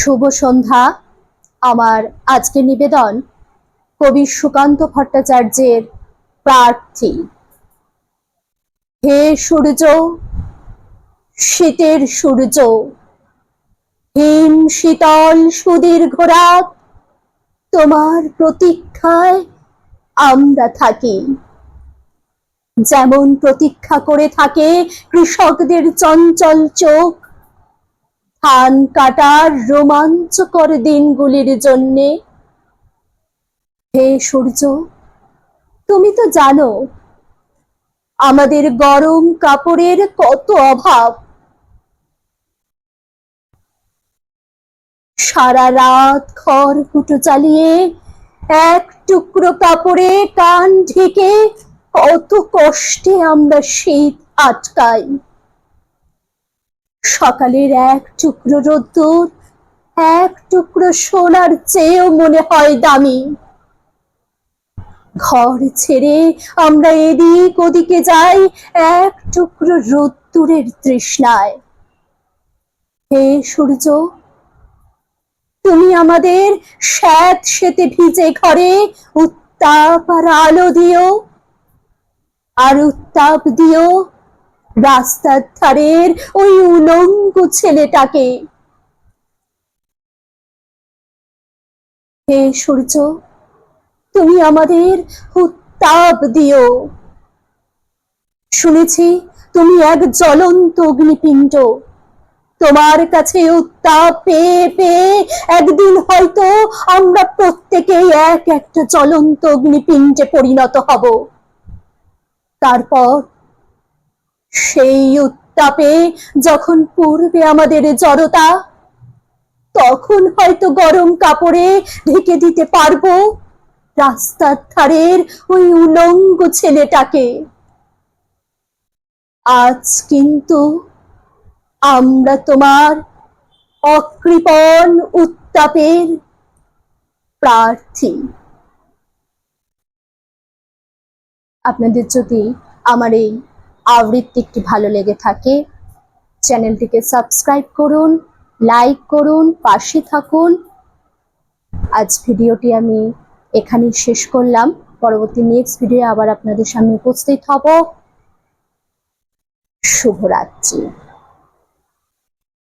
শুভ সন্ধ্যা। আমার আজকের নিবেদন কবি সুকান্ত ভট্টাচার্যের প্রার্থী। হে সূর্য, শীতের সূর্য, হিম শীতল সুদীর্ঘ রাত, তোমার প্রতীক্ষায় আমরা থাকি। যেমন প্রতীক্ষা করে থাকে কৃষকদের চঞ্চল চোখ ধান কাটার রোমাঞ্চকর দিনগুলির জন্যে। হে সূর্য, তুমি তো জানো আমাদের গরম কাপড়ের কত অভাব। সারা রাত খড়কুটো চালিয়ে এক টুকরো কাপড়ে কান ঢেকে কত কষ্টে আমরা শীত আটকাই। সকালের এক টুকরো রোদ্দুর এক টুকরো সোনার চেয়েও মনে হয় দামি। ঘর ছেড়ে আমরা এদিক ওদিকে যাই এক টুকরো রোদ্দুরের তৃষ্ণায়। হে সূর্য, তুমি আমাদের স্যাঁতসেঁতে ভিজে ঘরে উত্তাপ আর আলো দিও, আর উত্তাপ দিও রাস্তার ধারের ওই উলঙ্গ ছেলেটাকে। হে সূর্য, তুমি আমাদের উত্তাপ দিও। শুনেছি তুমি এক জ্বলন্ত অগ্নিপিণ্ড। তোমার কাছে উত্তাপ পেয়ে পেয়ে একদিন হয়তো আমরা প্রত্যেকেই এক একটা জ্বলন্ত অগ্নিপিণ্ডে পরিণত হব। তারপর সেই উত্তাপে যখন পূর্বে আমাদের জড়তা, তখন হয়তো গরম কাপড়ে ঢেকে দিতে পারবো রাস্তার ধারের ওই উলঙ্গ ছেলেটাকে। আজ কিন্তু আমরা তোমার অকৃপণ উত্তাপের প্রার্থী। আপনাদের যদি আমার এই আবৃত্তিটি ভালো লেগে থাকে, চ্যানেলটিকে সাবস্ক্রাইব করুন, লাইক করুন, পাশে থাকুন। আজ ভিডিওটি আমি এখানেই শেষ করলাম। পরবর্তী নেক্সট ভিডিও আবার আপনাদের সামনে উপস্থিত হব। শুভরাত্রি।